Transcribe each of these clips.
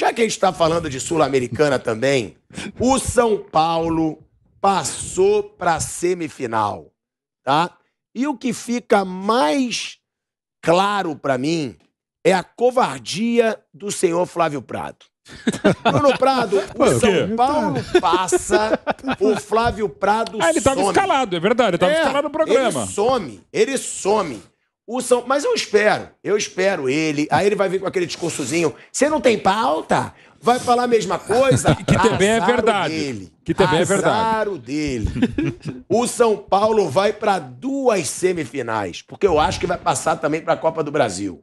Já que a gente está falando de Sul-Americana também, o São Paulo passou para a semifinal, tá? E o que fica mais claro para mim é a covardia do senhor Flávio Prado. Bruno Prado, o São Paulo passa, o Flávio Prado some. Ele estava escalado, é verdade, ele estava escalado no programa. Ele some. Mas eu espero ele. Aí ele vai vir com aquele discursozinho. Você não tem pauta? Vai falar a mesma coisa? Que também é verdade. Que também é verdade. Azar dele. O São Paulo vai para 2 semifinais, porque eu acho que vai passar também para a Copa do Brasil.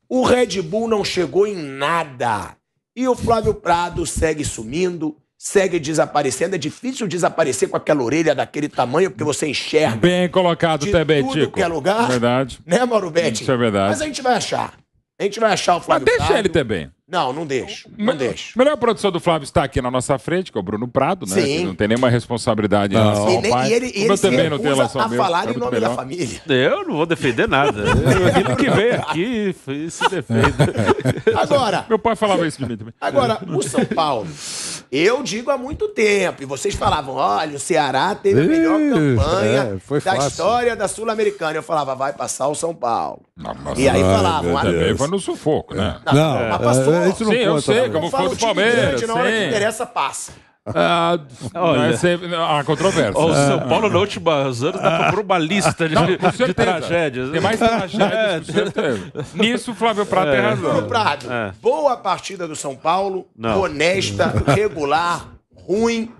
O Red Bull não chegou em nada. E o Flávio Prado segue sumindo, segue desaparecendo. É difícil desaparecer com aquela orelha daquele tamanho, porque você enxerga. Bem colocado de também, tudo Tico. que é lugar. Verdade. Né, Mauro Betti? Isso é verdade. Mas a gente vai achar. A gente vai achar o Flávio Mas deixa Prado. ele também. Não deixo. Não deixo. A melhor produção do Flávio está aqui na nossa frente, que é o Bruno Prado, né? Sim. Que não tem nenhuma responsabilidade em relação ao pai. E ele eu se também não tenho recusa relação a meu, falar é em muito nome melhor. da família. Eu não vou defender nada. Ele que veio aqui e se defende. Agora, Meu pai falava isso de mim também. Agora, o São Paulo, eu digo há muito tempo, e vocês falavam, olha, o Ceará teve a melhor campanha foi da fácil. história da Sul-Americana. Eu falava, vai passar o São Paulo. Mas E aí falavam, também foi no sufoco, né? Mas passou. isso não Sim, eu conta, sei, não. como Eu foi falo do time Palmeiras. grande, na hora que sim. interessa, passa. Há controvérsia. O São Paulo, na última anos, dá pra pôr uma lista Com de certeza. tragédias. Tem mais tragédias, com certeza. Nisso o Flávio Prado tem razão. Bruno Prado, boa partida do São Paulo, Não. honesta, regular, ruim,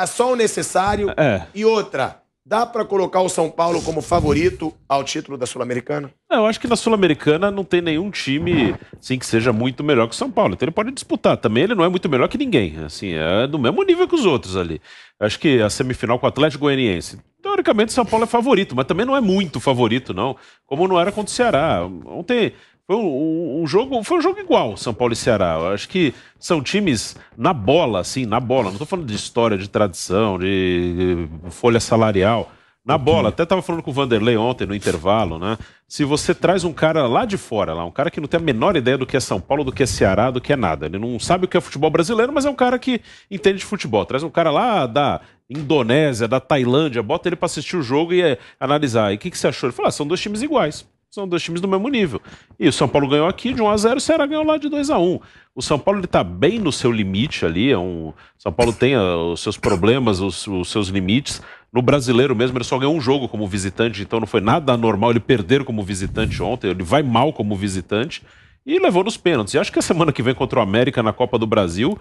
só o necessário. E outra, dá pra colocar o São Paulo como favorito ao título da Sul-Americana? Eu acho que na Sul-Americana não tem nenhum time assim, que seja muito melhor que o São Paulo. Então ele pode disputar. Também ele não é muito melhor que ninguém. Assim, é do mesmo nível que os outros ali. Eu acho que a semifinal com o Atlético Goianiense. Teoricamente, o São Paulo é favorito, mas também não é muito favorito, não. Como não era contra o Ceará. Ontem foi um jogo igual, São Paulo e Ceará. Eu acho que são times na bola, assim, na bola. Não estou falando de história, de tradição, de folha salarial. Na bola, até estava falando com o Vanderlei ontem no intervalo, né? Se você traz um cara lá de fora, um cara que não tem a menor ideia do que é São Paulo, do que é Ceará, do que é nada. Ele não sabe o que é futebol brasileiro, mas é um cara que entende de futebol. Traz um cara lá da Indonésia, da Tailândia, bota ele para assistir o jogo e analisar. E o que você achou? Ele falou, são 2 times iguais. São 2 times do mesmo nível. E o São Paulo ganhou aqui de 1-0, o Ceará ganhou lá de 2-1. O São Paulo está bem no seu limite ali. O São Paulo tem os seus problemas, os seus limites. No Brasileiro mesmo, ele só ganhou um jogo como visitante, então não foi nada anormal ele perder como visitante ontem. Ele vai mal como visitante e levou nos pênaltis. E acho que a semana que vem contra o América na Copa do Brasil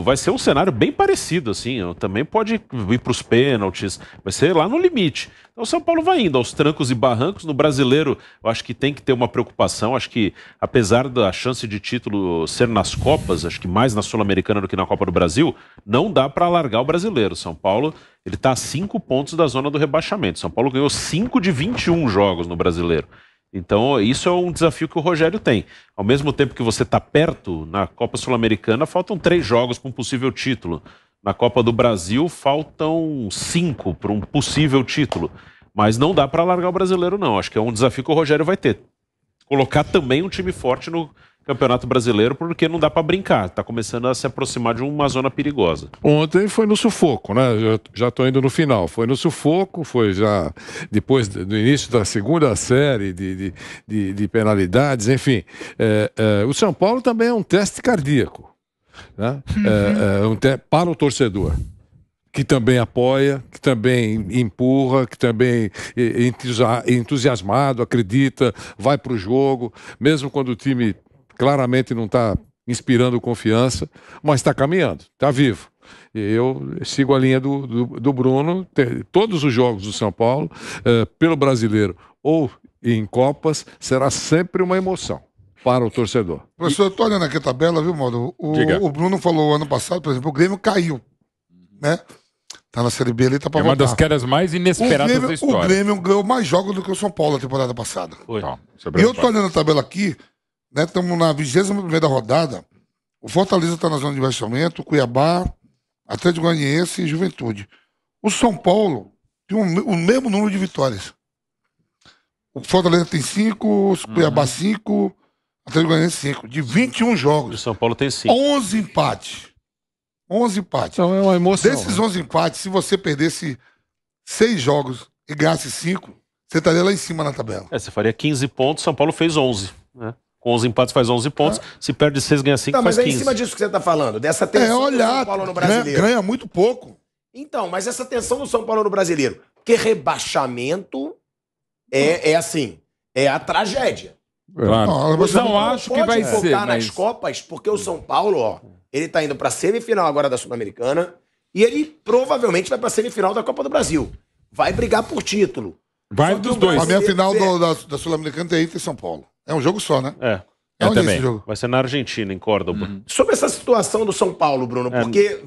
vai ser um cenário bem parecido, assim. Também pode ir para os pênaltis, vai ser lá no limite. Então o São Paulo vai indo aos trancos e barrancos. No Brasileiro, eu acho que tem que ter uma preocupação. Acho que, apesar da chance de título ser nas Copas, acho que mais na Sul-Americana do que na Copa do Brasil, não dá para largar o Brasileiro. São Paulo, ele está a 5 pontos da zona do rebaixamento. São Paulo ganhou 5 de 21 jogos no Brasileiro. Então, isso é um desafio que o Rogério tem. Ao mesmo tempo que você está perto, na Copa Sul-Americana, faltam 3 jogos para um possível título. Na Copa do Brasil, faltam 5 para um possível título. Mas não dá para largar o Brasileiro, não. Acho que é um desafio que o Rogério vai ter. Colocar também um time forte no Campeonato Brasileiro, porque não dá para brincar. Está começando a se aproximar de uma zona perigosa. Ontem foi no sufoco, né? Já estou indo no final. Foi no sufoco, foi já depois do início da segunda série de penalidades, enfim. O São Paulo também é um teste cardíaco, né? Para o torcedor, que também apoia, que também empurra, que também é entusiasmado, acredita, vai para o jogo, mesmo quando o time claramente não está inspirando confiança, mas está caminhando, está vivo. E eu sigo a linha do Bruno. Todos os jogos do São Paulo, pelo Brasileiro ou em Copas, será sempre uma emoção para o torcedor. Professor, eu estou olhando aqui a tabela, viu, Mauro? O Bruno falou ano passado, por exemplo, o Grêmio caiu, né? Tá na Série B ali, tá pra voltar. É uma das quedas mais inesperadas da história. O Grêmio ganhou mais jogos do que o São Paulo na temporada passada. Então, E eu tô olhando a tabela aqui, né? Estamos na 21ª rodada. O Fortaleza tá na zona de investimento, Cuiabá, Atlético Goianiense e Juventude. O São Paulo tem o mesmo número de vitórias. O Fortaleza tem 5, o Cuiabá 5, Atlético Goianiense 5. De 21 O jogos, São Paulo tem 5. 11 empates. 11 empates. Então é uma emoção. Desses 11 empates, se você perdesse 6 jogos e ganhasse 5, você estaria lá em cima na tabela. Você faria 15 pontos, São Paulo fez 11. Né? Com 11 empates faz 11 pontos. Se perde 6, ganha 5, Tá, faz mas 15. é em cima disso que você tá falando, dessa tensão do olhar, São Paulo no Brasileiro. ganha muito pouco. Então, mas essa tensão do São Paulo no Brasileiro, porque rebaixamento é assim, é a tragédia. Claro. Não, mas Não acho que vai focar ser, nas mas... Copas, porque o São Paulo, ó, ele tá indo pra semifinal agora da Sul-Americana e ele provavelmente vai pra semifinal da Copa do Brasil. Vai brigar por título. Vai Só que dos o dois. A minha final Brasileiro- da Sul-Americana tem Inter e São Paulo. É um jogo só, né? É, Onde é também. esse jogo? vai ser na Argentina, em Córdoba. Sobre essa situação do São Paulo, Bruno, porque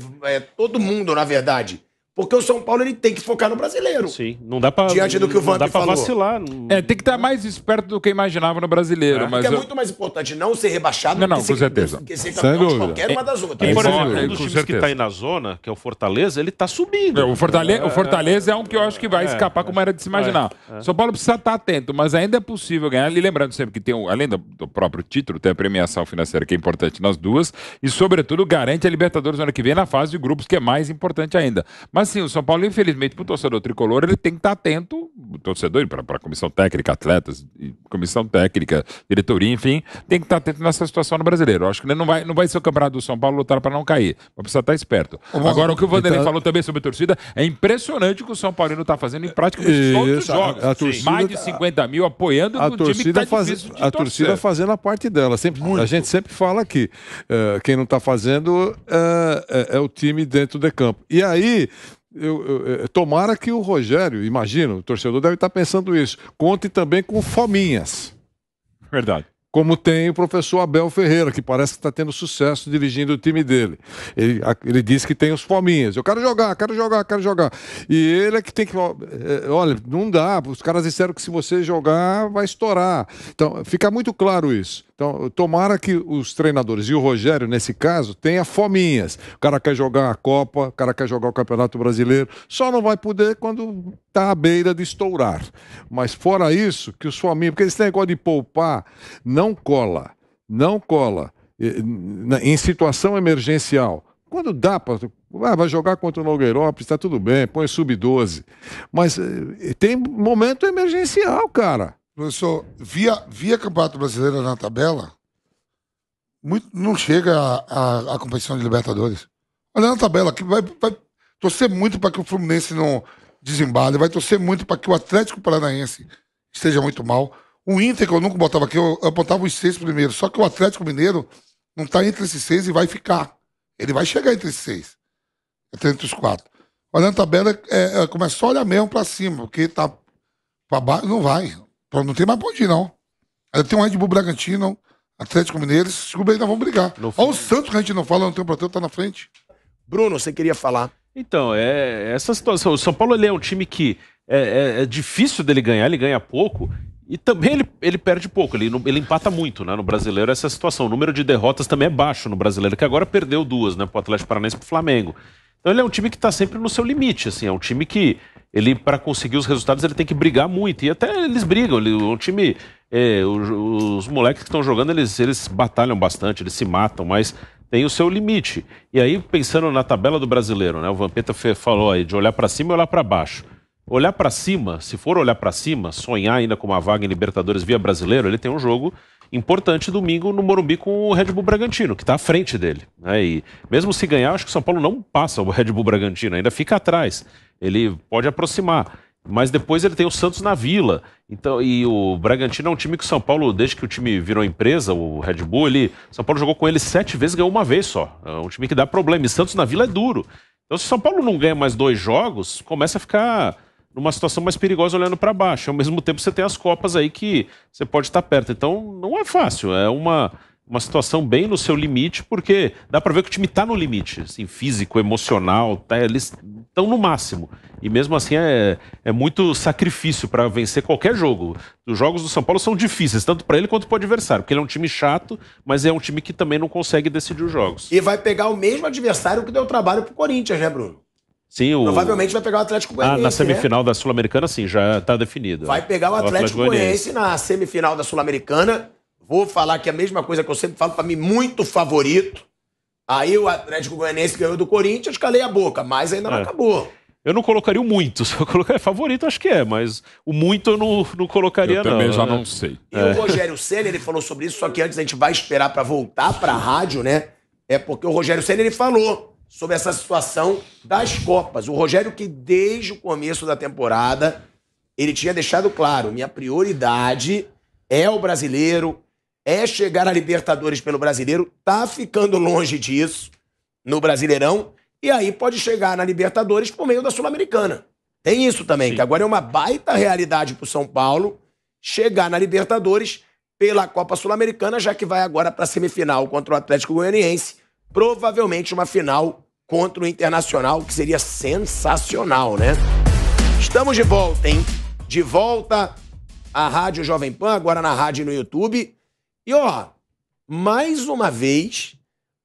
todo mundo, na verdade, porque o São Paulo ele tem que focar no brasileiro. Sim, não dá pra, Diante do que o não dá Vamp pra falou. vacilar. Tem que estar mais esperto do que imaginava no brasileiro. Mas Porque é eu- muito mais importante não ser rebaixado Não, do que com ser, certeza. do que ser Sem campeão de dúvida. qualquer uma das outras. E, por bom, exemplo, um com dos times certeza. que tá aí na zona, que é o Fortaleza, ele tá subindo. O Fortaleza é um que eu acho que vai escapar como era de se imaginar. São Paulo precisa estar atento, mas ainda é possível ganhar. E lembrando sempre que tem, além do próprio título, tem a premiação financeira que é importante nas duas. E, sobretudo, garante a Libertadores no ano que vem na fase de grupos, que é mais importante ainda. Mas, sim, o São Paulo, infelizmente, pro torcedor tricolor, ele tem que estar atento, o torcedor, para a comissão técnica, atletas, comissão técnica, diretoria, enfim, tem que estar atento nessa situação no brasileiro. Eu acho que não vai ser o campeonato do São Paulo lutar para não cair. Vai precisar estar esperto. Agora, o que o Vanderlei falou também sobre a torcida, é impressionante o que o São Paulino está fazendo em praticamente todos os Isso, jogos. a torcida- Mais de 50 mil apoiando A um time que torcida, tá difícil de a torcida torcer. fazendo a parte dela. A gente sempre fala que quem não está fazendo é o time dentro de campo. E aí, tomara que o Rogério, imagino, o torcedor deve estar pensando isso, conte também com fominhas. Verdade. Como tem o professor Abel Ferreira, que parece que está tendo sucesso dirigindo o time dele. Ele disse que tem os fominhas. Eu quero jogar, quero jogar, quero jogar. E ele é que tem que... Olha, não dá. Os caras disseram que se você jogar, vai estourar. Então, fica muito claro isso. Então, tomara que os treinadores, e o Rogério, nesse caso, tenha fominhas. O cara quer jogar a Copa, o cara quer jogar o Campeonato Brasileiro. Só não vai poder quando está à beira de estourar. Mas fora isso, que os fominhas... Porque esse negócio de poupar não cola. Não cola. Em situação emergencial. Quando dá para... vai jogar contra o Nogueirópolis, está tudo bem, põe sub-12. Mas tem momento emergencial, cara. Professor, via Campeonato Brasileiro na tabela, não chega a competição de Libertadores. Olha na tabela, que vai torcer muito para que o Fluminense não desembale, vai torcer muito para que o Atlético Paranaense esteja muito mal. O Inter, que eu nunca botava aqui, eu botava os 6 primeiros. Só que o Atlético Mineiro não está entre esses 6 e vai ficar. Ele vai chegar entre esses 6. Entre os 4. Olhando a tabela, começa só a olhar mesmo para cima, porque tá para baixo, não vai. Não tem mais pra onde ir, não. Aí tem um Red Bull Bragantino, Atlético Mineiro, esses clubes ainda vão brigar. Olha o Santos que a gente não fala, não tem um protetor, tá na frente. Bruno, você queria falar? Então, essa situação. O São Paulo ele é um time que é difícil dele ganhar, ele ganha pouco. E também ele perde pouco, ele empata muito, né? No brasileiro, essa situação. O número de derrotas também é baixo no brasileiro, que agora perdeu 2, né? Pro Atlético Paranaense e pro Flamengo. Então ele é um time que está sempre no seu limite, assim. É um time que, para conseguir os resultados, ele tem que brigar muito. E até eles brigam. Um time... os moleques que estão jogando, eles batalham bastante, eles se matam, mas tem o seu limite. E aí, pensando na tabela do brasileiro, né? O Vampeta falou aí de olhar para cima e olhar para baixo. Olhar para cima, se for olhar para cima, sonhar ainda com uma vaga em Libertadores via brasileiro, ele tem um jogo importante domingo no Morumbi com o Red Bull Bragantino, que está à frente dele, né? E mesmo se ganhar, acho que o São Paulo não passa o Red Bull Bragantino, ainda fica atrás. Ele pode aproximar. Mas depois ele tem o Santos na Vila. Então, e o Bragantino é um time que o São Paulo, desde que o time virou empresa, o Red Bull, São Paulo jogou com ele 7 vezes e ganhou uma vez só. É um time que dá problema. E Santos na Vila é duro. Então, se o São Paulo não ganha mais 2 jogos, começa a ficar numa situação mais perigosa olhando para baixo. Ao mesmo tempo, você tem as Copas aí que você pode estar perto. Então, não é fácil. É uma situação bem no seu limite, porque dá para ver que o time está no limite, assim, físico, emocional, eles estão no máximo. E mesmo assim é muito sacrifício para vencer qualquer jogo. Os jogos do São Paulo são difíceis, tanto para ele quanto para o adversário, porque ele é um time chato, mas é um time que também não consegue decidir os jogos. E vai pegar o mesmo adversário que deu trabalho pro Corinthians, né, Bruno? Sim, provavelmente vai pegar o Atlético Goianiense. Na semifinal, né? da Sul-Americana, sim, já está definido. Vai pegar o Atlético Goianiense na semifinal da Sul-Americana. Vou falar que a mesma coisa que eu sempre falo, pra mim, muito favorito. Aí o Atlético Goianiense ganhou do Corinthians, calei a boca, mas ainda não acabou. Eu não colocaria o muito, se eu colocar favorito, acho que mas o muito eu não colocaria, não. Eu também já não sei. E o Rogério Ceni, ele falou sobre isso, só que antes a gente vai esperar pra voltar pra rádio, né? É porque o Rogério Ceni, ele falou sobre essa situação das Copas. O Rogério que desde o começo da temporada, ele tinha deixado claro, minha prioridade é o brasileiro, é chegar a Libertadores pelo brasileiro, tá ficando longe disso no Brasileirão, e aí pode chegar na Libertadores por meio da Sul-Americana. Tem isso também, que agora é uma baita realidade pro São Paulo chegar na Libertadores pela Copa Sul-Americana, já que vai agora pra semifinal contra o Atlético Goianiense, provavelmente uma final contra o Internacional, que seria sensacional, né? Estamos de volta, hein? De volta à Rádio Jovem Pan, agora na rádio e no YouTube. E, ó, mais uma vez,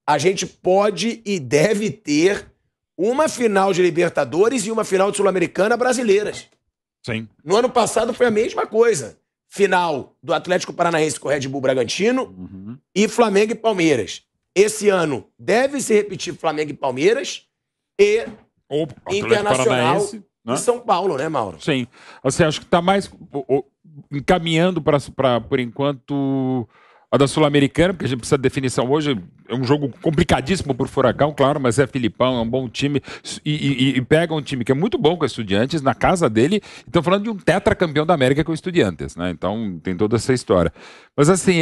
a gente pode e deve ter uma final de Libertadores e uma final de Sul-Americana brasileiras. Sim. No ano passado foi a mesma coisa. Final do Atlético Paranaense com o Red Bull Bragantino e Flamengo e Palmeiras. Esse ano deve se repetir Flamengo e Palmeiras e Internacional e São Paulo, né, Mauro? Sim. Assim, acho que está mais encaminhando para, por enquanto, a da Sul-Americana, porque a gente precisa de definição. Hoje é um jogo complicadíssimo por Furacão, claro, mas é Filipão, é um bom time. E pega um time que é muito bom com o Estudiantes na casa dele. Estão falando de um tetracampeão da América com o Estudiantes, né? Então tem toda essa história. Mas assim,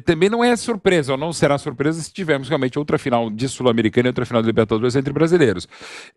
também não é surpresa, ou não será surpresa se tivermos realmente outra final de Sul-Americana e outra final de Libertadores entre brasileiros.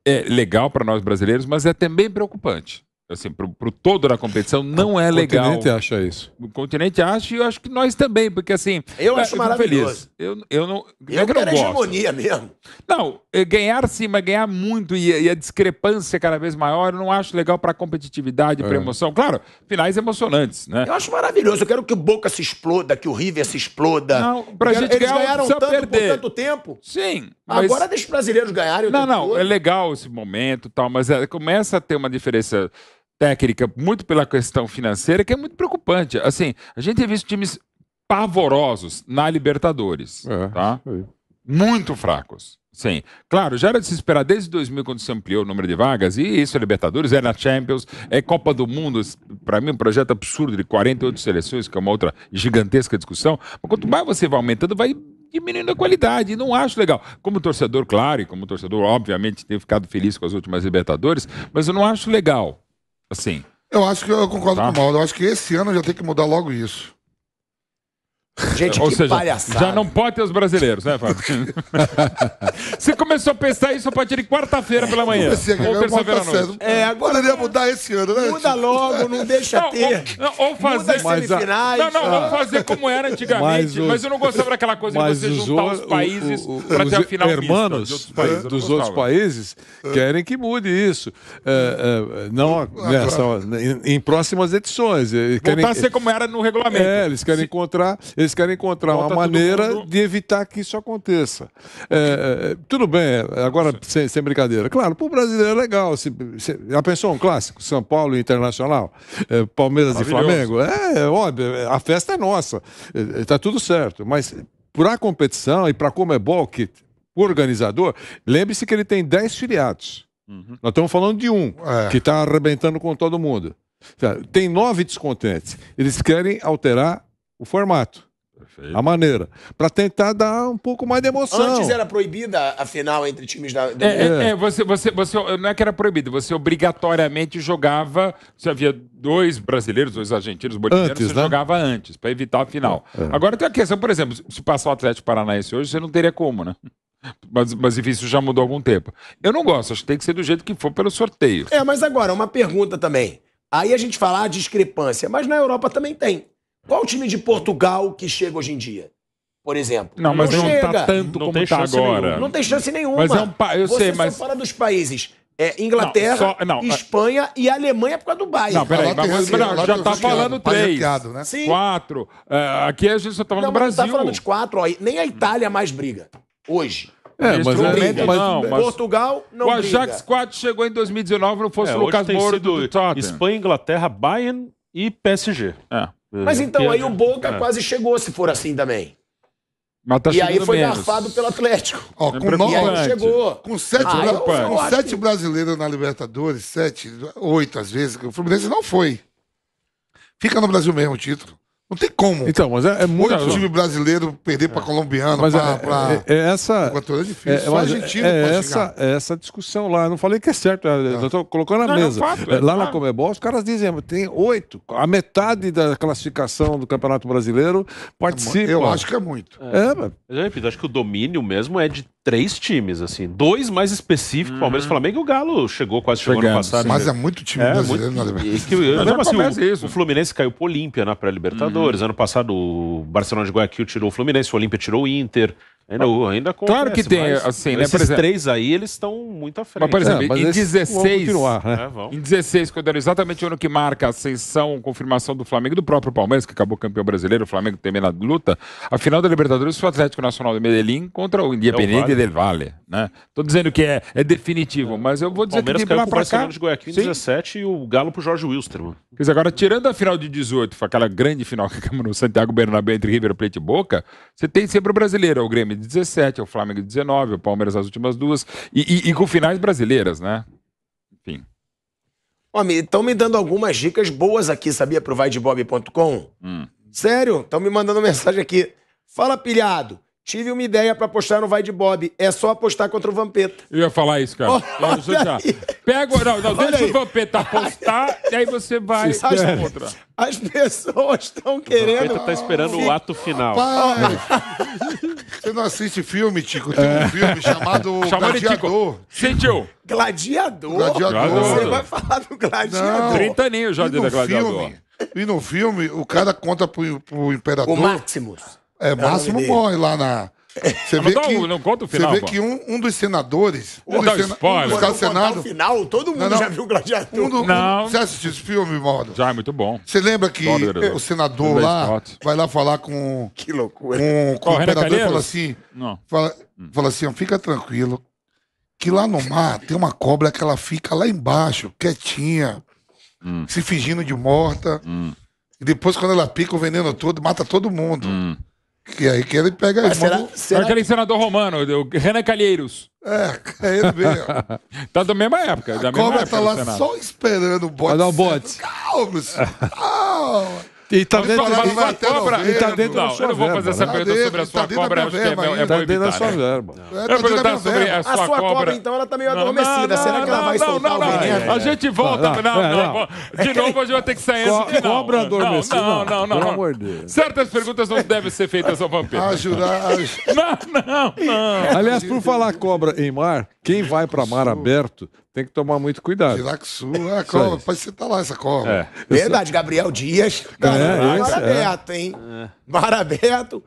É legal para nós brasileiros, mas é também preocupante. Assim, pro todo da competição não é legal. O continente acha isso. O continente acha e eu acho que nós também, porque assim... Eu acho maravilhoso. Eu não... Eu quero hegemonia mesmo. Não, ganhar sim, mas ganhar muito e a discrepância cada vez maior, eu não acho legal pra competitividade, pra emoção. Claro, finais emocionantes, né? Eu acho maravilhoso. Eu quero que o Boca se exploda, que o River se exploda. Não, pra gente eles ganharam tanto perder. por tanto tempo. Sim. Mas... Agora deixa os brasileiros ganharem. Não, é legal esse momento e tal, mas começa a ter uma diferença técnica, muito pela questão financeira, que é muito preocupante. Assim, a gente tem visto times pavorosos na Libertadores, tá? Muito fracos. Sim. Claro, já era de se esperar desde 2000, quando se ampliou o número de vagas, e isso é Libertadores, é na Champions, é Copa do Mundo, para mim um projeto absurdo de 48 seleções, que é uma outra gigantesca discussão, mas quanto mais você vai aumentando, vai diminuindo a qualidade, e não acho legal. Como torcedor, claro, e como torcedor, obviamente, tenho ficado feliz com as últimas Libertadores, mas eu não acho legal. Assim. Eu acho que eu concordo com o Mauro. Eu acho que esse ano já tem que mudar logo isso. Gente, ou que seja, palhaçada. já não pode ter os brasileiros, né, Fábio? Você começou a pensar isso a partir de quarta-feira pela manhã. Ou terça-feira à noite. Agora poderia mudar esse ano, né? Muda logo, não deixa ter. Ou fazer semifinais. Vamos fazer como era antigamente. Mas eu não gostava daquela coisa de você juntar os países para ter a final hermanos mista de outros países. Dos outros países querem que mude isso. Não em próximas edições. Voltar a ser como era no regulamento. Eles querem encontrar uma maneira de evitar que isso aconteça. Tudo bem, agora sem brincadeira. Claro, para o brasileiro é legal. Já pensou um clássico? São Paulo e Internacional? Palmeiras e Flamengo? Óbvio, a festa é nossa. Está tudo certo. Mas para a competição e para a Comebol, que o organizador, lembre-se que ele tem 10 filiados. Nós estamos falando de um que está arrebentando com todo mundo. Tem 9 descontentes. Eles querem alterar o formato. Perfeito. A maneira, para tentar dar um pouco mais de emoção. Antes era proibida a final entre times da... Você não é que era proibido, você obrigatoriamente jogava, você havia 2 brasileiros, 2 argentinos, bolivianos, você jogava antes, para evitar a final. Agora tem a questão, por exemplo, se passar o Atlético Paranaense hoje, você não teria como, né? Mas enfim, isso já mudou há algum tempo. Eu não gosto, acho que tem que ser do jeito que for pelo sorteio. Mas agora, uma pergunta também. Aí a gente fala a discrepância, mas na Europa também tem. Qual o time de Portugal que chega hoje em dia? Por exemplo. Não, mas não tá tanto como tá agora. Não tem chance nenhuma. Mas eu sei, mas... Você fora dos países. Inglaterra, Espanha e Alemanha por causa do Bayern. Não, peraí, já tá falando 3, né? 4. Aqui a gente só tá falando do Brasil. Não tá falando de 4, nem a Itália mais briga. Hoje. Mas Portugal não briga. O Ajax 4 chegou em 2019, não fosse o Lucas Moura do Tottenham. Espanha, Inglaterra, Bayern e PSG. Mas então, aí o Boca quase chegou, se for assim também. Mas tá E aí foi menos. garfado pelo Atlético. Ó, É com nove, E aí chegou. com sete, eu com acho sete que- brasileiros na Libertadores, 7, 8 às vezes, o Fluminense não foi. Fica no Brasil mesmo o título. Não tem como. Então, mas é muito. Oito time brasileiro perder para colombiano, Mas para essa. Equatoriano é difícil. Só mas argentino pode chegar. essa discussão lá. Eu não falei que é certo, eu estou colocando na Não, é um mesa. fato, Lá na claro. Comebol, os caras dizem, tem 8. A metade da classificação do Campeonato Brasileiro participa. Eu acho que é muito. Mas Mas eu repito, acho que o domínio mesmo é de 3 times, assim. 2 mais específicos, Palmeiras e Flamengo, e o Galo quase chegou no Chegando, passado. Mas é muito time brasileiro na Libertadores. Mesmo assim, acontece isso. o Fluminense caiu pro Olímpia na pré-Libertadores. Ano passado o Barcelona de Guayaquil tirou o Fluminense, o Olímpia tirou o Inter. Ainda acontece, Claro que tem, mas assim, né, esses por exemplo- 3 aí, eles estão muito à frente. Mas, por exemplo, mas em esses vão 16, continuar, né? vão. em 16, quando era exatamente o ano que marca a ascensão, confirmação do Flamengo e do próprio Palmeiras, que acabou campeão brasileiro, o Flamengo também na luta, a final da Libertadores foi o Atlético Nacional de Medellín contra o Independiente del Valle, né? Tô dizendo que é definitivo, mas eu vou O dizer Palmeiras que de caiu lá pro pra cá... Barcelona de Guayaquil em Sim. 17 e o Galo pro Jorge Wilstermann. Quer dizer, agora, tirando a final de 18, foi aquela grande final que acabou no Santiago Bernabéu entre River Plate e Boca, você tem sempre o brasileiro, o Grêmio de 17, o Flamengo de 19, o Palmeiras as últimas 2, e com finais brasileiras, né? Enfim. Estão me dando algumas dicas boas aqui, sabia? Pro vaidebob.com. Sério, estão me mandando mensagem aqui. Fala, pilhado. Tive uma ideia pra apostar no Vai de Bob. É só apostar contra o Vampeta. Eu ia falar isso, cara. Olha aí. Pega, deixa aí. o Vampeta apostar e aí você vai contra. As pessoas estão querendo... Ele tá esperando o ato final. Pai, você não assiste filme, Tico? Tem um filme chamado Chamou de Gladiador. Tico. Sentiu. Gladiador? Gladiador. Você vai falar do Gladiador? 30 aninhos já E de no Gladiador. filme, e no filme, o cara conta pro imperador... O Maximus. Máximo nome dele. morre lá na... Você vê que, não conta o final, Você vê pô. que um dos senadores... Não Um dá dos, spoiler. um dos Quando caras do eu contar Senado... o final, todo mundo Não. já viu o Gladiador. Não. Você assistiu esse filme, Mauro? Já é muito bom. Você lembra que Adoro. o senador Ridley lá Scott. vai lá falar com Que loucura. o René imperador e Calheiros? fala assim... Não. Fala assim, ó, fica tranquilo, que lá no mar tem uma cobra que ela fica lá embaixo, quietinha, se fingindo de morta. E depois, quando ela pica o veneno todo, mata todo mundo. E aí que ele pega Mas as mãos. será Aquele senador romano, o René Calheiros. É ele mesmo. Tá da mesma época. Da A mesma cobra época tá do lá Senado. só esperando o bote. Vai dar o bote. Calma, senhor. Calma. E tá Mas dentro fala, ele sua vai até cobra... novembro. E tá dentro da Não, sua eu não vou fazer verba, essa né? pergunta Tá sobre a dentro, sua tá dentro cobra, da acho que verba é ainda. Tá bom dentro da evitar, sua né? verba. Tá Eu dentro vou da perguntar minha sobre verba. a A sua sua cobra. cobra, então, ela tá meio adormecida. Será que ela vai soltar o veneno? A gente volta. De novo, hoje vai ter que sair esse final. Cobra adormecida. Não. Pelo amor de Deus. Certas perguntas não devem ser feitas ao vampiro. Ajudar. Não. Aliás, por falar cobra em mar, quem vai para mar aberto tem que tomar muito cuidado. Giraxu, a cobra. Pode sentar lá essa cobra. Verdade, Gabriel Dias. Mar esse, aberto, hein? Mar aberto.